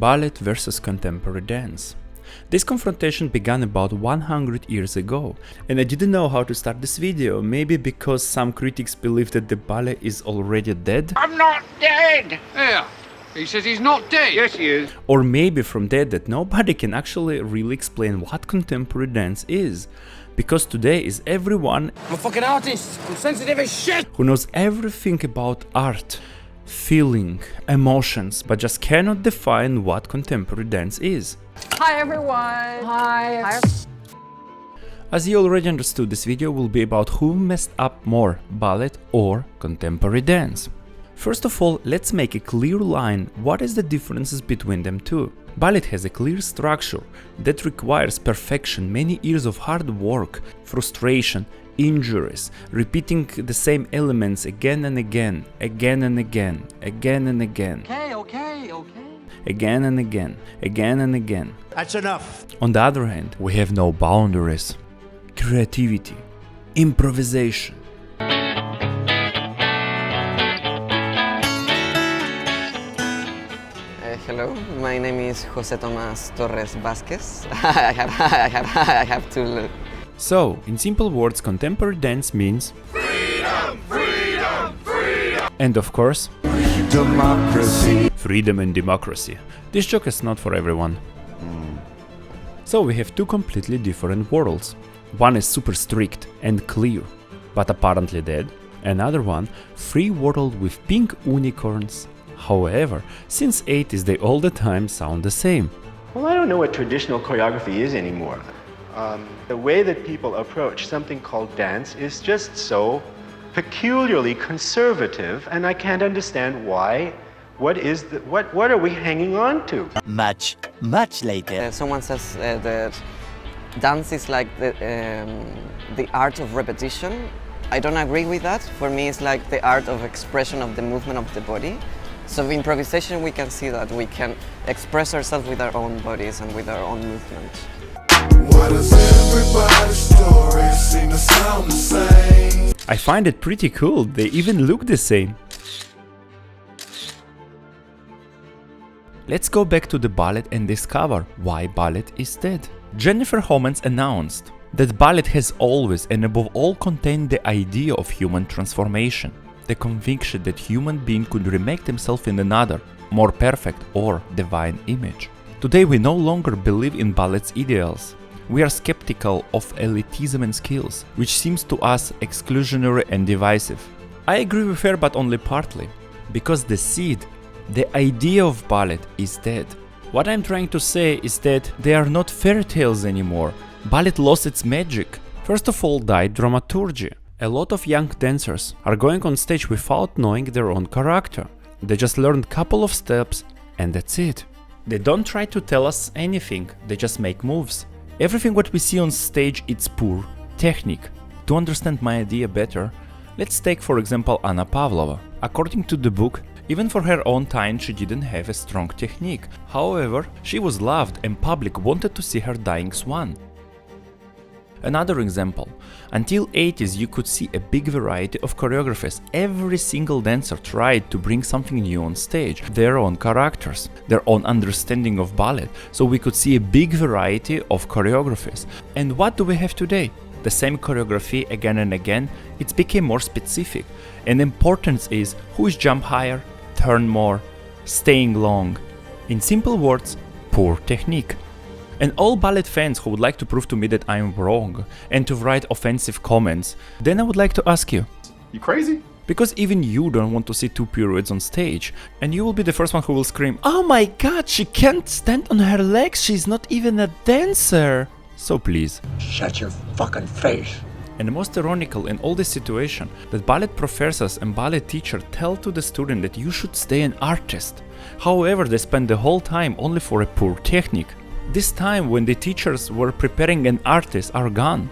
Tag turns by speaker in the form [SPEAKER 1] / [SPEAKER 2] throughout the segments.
[SPEAKER 1] ballet versus contemporary dance. This confrontation began about 100 years ago, and I didn't know how to start this video, maybe because some critics believe that the ballet is already dead.
[SPEAKER 2] I'm not dead!
[SPEAKER 3] Yeah, he says he's not dead.
[SPEAKER 2] Yes, he is.
[SPEAKER 1] Or maybe from that nobody can actually really explain what contemporary dance is. Because today is everyone
[SPEAKER 3] I'm a fucking artist. I'm sensitive as shit.
[SPEAKER 1] who knows everything about art, feeling, emotions, but just cannot define what contemporary dance is.
[SPEAKER 4] Hi everyone! Hi!
[SPEAKER 1] As you already understood, this video will be about who messed up more, ballet or contemporary dance. First of all, let's make a clear line what is the differences between them two. Ballet has a clear structure that requires perfection, many years of hard work, frustration, injuries, repeating the same elements again and again, again and again, again and again.
[SPEAKER 3] Okay.
[SPEAKER 1] Again and again, again and again.
[SPEAKER 5] That's enough.
[SPEAKER 1] On the other hand, we have no boundaries, creativity, improvisation.
[SPEAKER 6] Hello, my name is Jose Tomas Torres Vasquez. I have to look.
[SPEAKER 1] So, in simple words, contemporary dance means
[SPEAKER 2] Freedom! Freedom! Freedom!
[SPEAKER 1] and of course,
[SPEAKER 5] Democracy.
[SPEAKER 1] freedom and democracy. This joke is not for everyone. So we have two completely different worlds. One is super strict and clear, but apparently dead. Another one, free world with pink unicorns. However, since 80s they all the time sound the same.
[SPEAKER 7] Well, I don't know what traditional choreography is anymore. The way that people approach something called dance is just so peculiarly conservative, and I can't understand why. What are we hanging on to?
[SPEAKER 5] Much later.
[SPEAKER 6] Someone says that dance is like the art of repetition. I don't agree with that. For me, it's like the art of expression of the movement of the body. So in improvisation, we can see that we can express ourselves with our own bodies and with our own movement.
[SPEAKER 8] Why does everybody's story seem to sound the same?
[SPEAKER 1] I find it pretty cool, they even look the same. Let's go back to the ballet and discover why ballet is dead. Jennifer Homans announced that ballet has always and above all contained the idea of human transformation, the conviction that human being could remake themselves in another, more perfect or divine image. Today we no longer believe in ballet's ideals. We are skeptical of elitism and skills, which seems to us exclusionary and divisive. I agree with her, but only partly, because the seed, the idea of ballet is dead. What I'm trying to say is that they are not fairy tales anymore. Ballet lost its magic. First of all died dramaturgy. A lot of young dancers are going on stage without knowing their own character. They just learn a couple of steps and that's it. They don't try to tell us anything, they just make moves. Everything what we see on stage it's poor technique. To understand my idea better, let's take for example Anna Pavlova. According to the book, even for her own time she didn't have a strong technique. However, she was loved and public wanted to see her dying swan. Another example, until 80s you could see a big variety of choreographers. Every single dancer tried to bring something new on stage, their own characters, their own understanding of ballet, so we could see a big variety of choreographers. And what do we have today? The same choreography again and again, it became more specific. And importance is who is jump higher, turn more, staying long. In simple words, poor technique. And all ballet fans who would like to prove to me that I'm wrong and to write offensive comments, then I would like to ask you.
[SPEAKER 2] You crazy?
[SPEAKER 1] Because even you don't want to see two pirouettes on stage, and you will be the first one who will scream, "Oh my god, she can't stand on her legs, she's not even a dancer!" So please.
[SPEAKER 5] Shut your fucking face.
[SPEAKER 1] And the most ironical in all this situation, that ballet professors and ballet teachers tell to the student that you should stay an artist. However, they spend the whole time only for a poor technique. This time when the teachers were preparing an artist are gone.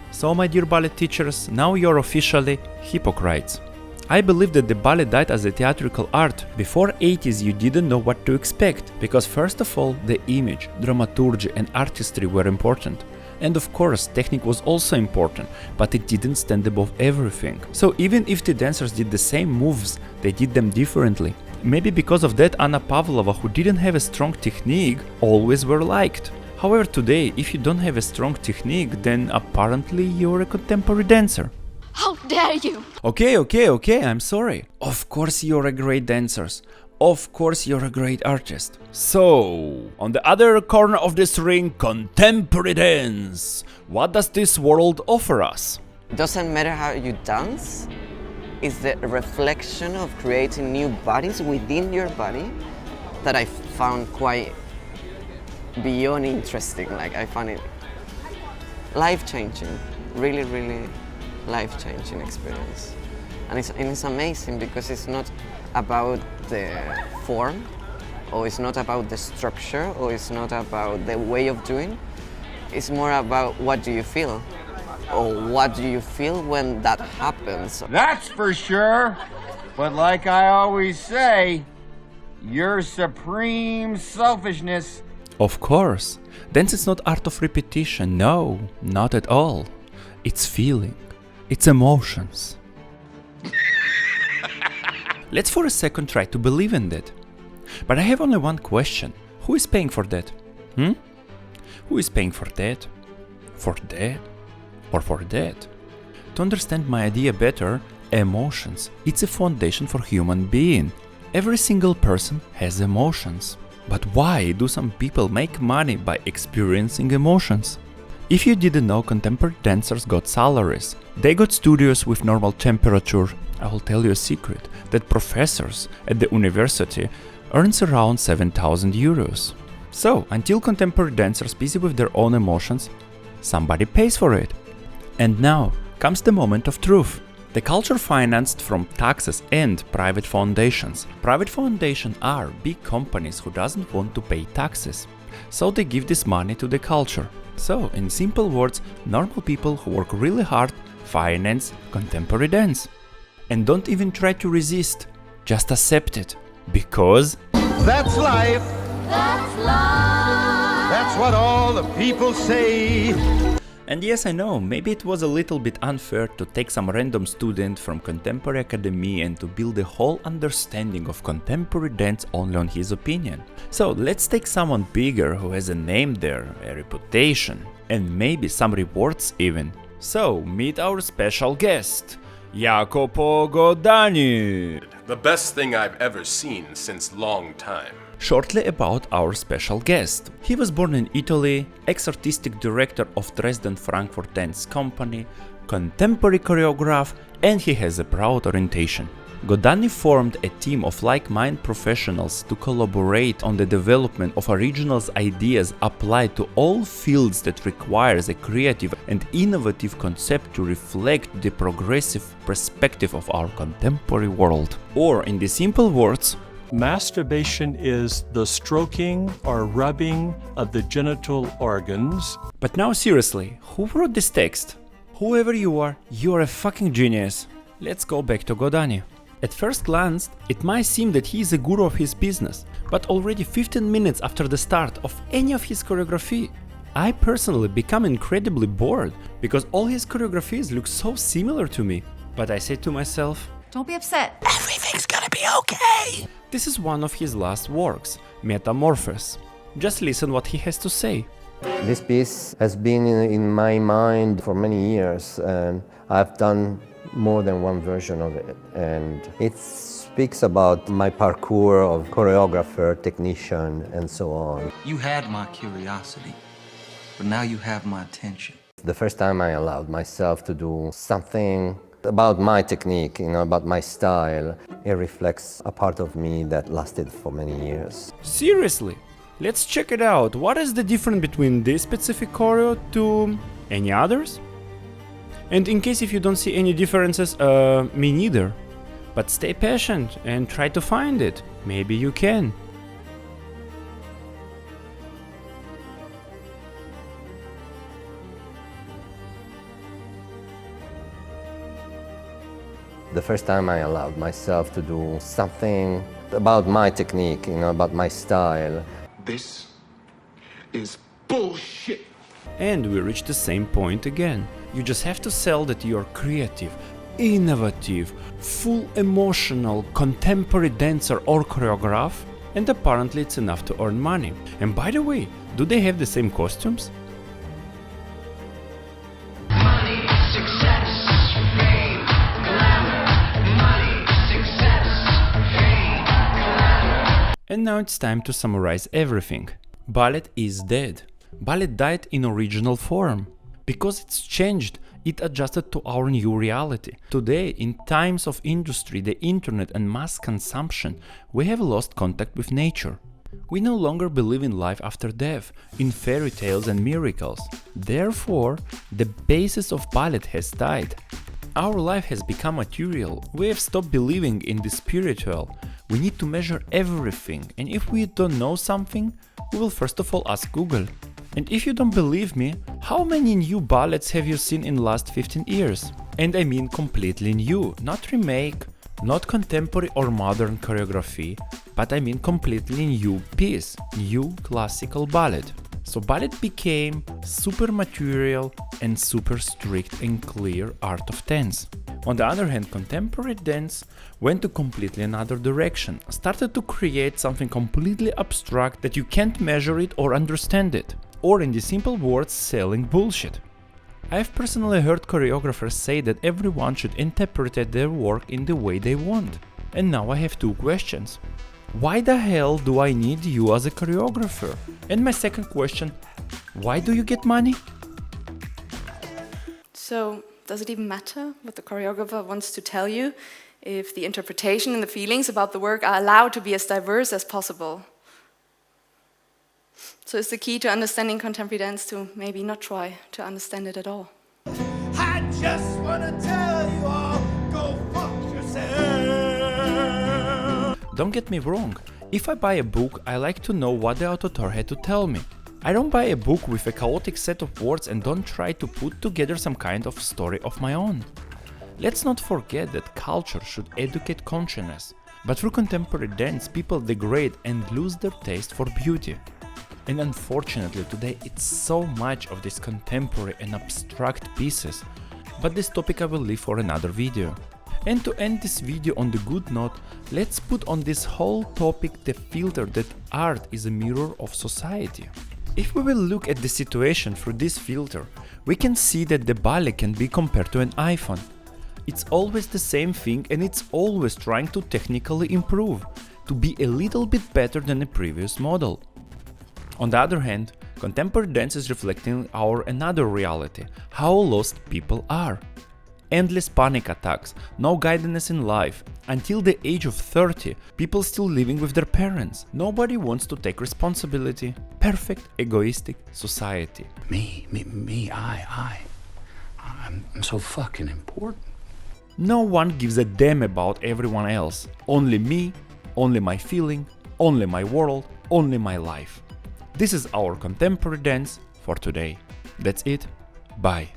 [SPEAKER 1] So my dear ballet teachers, now you're officially hypocrites. I believe that the ballet died as a theatrical art. Before 80s you didn't know what to expect, because first of all the image, dramaturgy and artistry were important. And of course technique was also important, but it didn't stand above everything. So even if the dancers did the same moves, they did them differently. Maybe because of that, Anna Pavlova, who didn't have a strong technique, always were liked. However, today, if you don't have a strong technique, then apparently you're a contemporary dancer.
[SPEAKER 9] How dare you!
[SPEAKER 1] Okay, I'm sorry. Of course you're a great dancer. Of course you're a great artist. So, on the other corner of this ring, contemporary dance. What does this world offer us?
[SPEAKER 6] Doesn't matter how you dance, it's the reflection of creating new bodies within your body that I found quite beyond interesting. Like, I found it life-changing, really, really life-changing experience. And it's amazing because it's not about the form, or it's not about the structure, or it's not about the way of doing. It's more about what do you feel, or what do you feel when that happens.
[SPEAKER 3] That's for sure. But like I always say, your supreme selfishness.
[SPEAKER 1] Of course, dance is not art of repetition, no, not at all. It's feeling, it's emotions. Let's for a second try to believe in that. But I have only one question. Who is paying for that? Who is paying for that? For that? Or for that? To understand my idea better, emotions, it's a foundation for human being. Every single person has emotions. But why do some people make money by experiencing emotions? If you didn't know, contemporary dancers got salaries. They got studios with normal temperature. I will tell you a secret, that professors at the university earns around 7,000 euros. So, until contemporary dancers busy with their own emotions, somebody pays for it. And now comes the moment of truth. The culture financed from taxes and private foundations. Private foundations are big companies who doesn't want to pay taxes. So they give this money to the culture. So, in simple words, normal people who work really hard finance contemporary dance. And don't even try to resist, just accept it. Because
[SPEAKER 5] That's life.
[SPEAKER 9] That's life!
[SPEAKER 5] That's what all the people say.
[SPEAKER 1] And yes, I know, maybe it was a little bit unfair to take some random student from Contemporary Academy and to build a whole understanding of contemporary dance only on his opinion. So let's take someone bigger who has a name there, a reputation, and maybe some rewards even. So meet our special guest, Jacopo Godani.
[SPEAKER 2] The best thing I've ever seen since long time.
[SPEAKER 1] Shortly about our special guest. He was born in Italy, ex-artistic director of Dresden Frankfurt Dance Company, contemporary choreograph, and he has a proud orientation. Godani formed a team of like-minded professionals to collaborate on the development of original ideas applied to all fields that requires a creative and innovative concept to reflect the progressive perspective of our contemporary world. Or in the simple words,
[SPEAKER 10] masturbation is the stroking or rubbing of the genital organs.
[SPEAKER 1] But now seriously, who wrote this text? Whoever you are, you're a fucking genius. Let's go back to Godani. At first glance, it might seem that he is a guru of his business, but already 15 minutes after the start of any of his choreography, I personally become incredibly bored because all his choreographies look so similar to me. But I say to myself,
[SPEAKER 9] Don't be upset.
[SPEAKER 5] Everything's gonna be okay.
[SPEAKER 1] this is one of his last works, Metamorphosis. Just listen what he has to say.
[SPEAKER 11] This piece has been in my mind for many years, and I've done more than one version of it. And it speaks about my parkour of choreographer, technician, and so on.
[SPEAKER 12] You had my curiosity, but now you have my attention.
[SPEAKER 11] The first time I allowed myself to do something about my technique, about my style, it reflects a part of me that lasted for many years.
[SPEAKER 1] Seriously, let's check it out. What is the difference between this specific choreo to any others? And in case if you don't see any differences, me neither. But stay patient and try to find it. Maybe you can.
[SPEAKER 11] The first time I allowed myself to do something about my technique, about my style.
[SPEAKER 8] This is bullshit.
[SPEAKER 1] And we reach the same point again. You just have to sell that you're creative, innovative, full emotional contemporary dancer or choreograph, and apparently it's enough to earn money. And by the way, do they have the same costumes?
[SPEAKER 13] Money, success, fame, glamour. Money, success, fame, glamour.
[SPEAKER 1] And now it's time to summarize everything. Ballet is dead. Ballet died in original form. Because it's changed, it adjusted to our new reality. Today, in times of industry, the internet and mass consumption, we have lost contact with nature. We no longer believe in life after death, in fairy tales and miracles. Therefore, the basis of ballet has died. Our life has become material. We have stopped believing in the spiritual. We need to measure everything, and if we don't know something, we will first of all ask Google. And if you don't believe me, how many new ballets have you seen in the last 15 years? And I mean completely new, not remake, not contemporary or modern choreography, but I mean completely new piece, new classical ballet. So ballet became super material and super strict and clear art of dance. On the other hand, contemporary dance went to completely another direction, started to create something completely abstract that you can't measure it or understand it. Or in the simple words, selling bullshit. I've personally heard choreographers say that everyone should interpret their work in the way they want. And now I have two questions. Why the hell do I need you as a choreographer? And my second question, why do you get money?
[SPEAKER 14] So, does it even matter what the choreographer wants to tell you if the interpretation and the feelings about the work are allowed to be as diverse as possible? So is the key to understanding contemporary dance to maybe not try to understand it at all?
[SPEAKER 5] I just wanna tell you all, go fuck yourself.
[SPEAKER 1] Don't get me wrong, if I buy a book, I like to know what the author had to tell me. I don't buy a book with a chaotic set of words and don't try to put together some kind of story of my own. Let's not forget that culture should educate consciousness, but through contemporary dance people degrade and lose their taste for beauty. And unfortunately today it's so much of these contemporary and abstract pieces, but this topic I will leave for another video. And to end this video on the good note, let's put on this whole topic the filter that art is a mirror of society. If we will look at the situation through this filter, we can see that the ballet can be compared to an iPhone. It's always the same thing and it's always trying to technically improve, to be a little bit better than the previous model. On the other hand, contemporary dance is reflecting our another reality, how lost people are. Endless panic attacks, no guidance in life. Until the age of 30, people still living with their parents. Nobody wants to take responsibility. Perfect, egoistic society.
[SPEAKER 15] I'm so fucking important.
[SPEAKER 1] No one gives a damn about everyone else. Only me, only my feeling, only my world, only my life. This is our contemporary dance for today. That's it. Bye.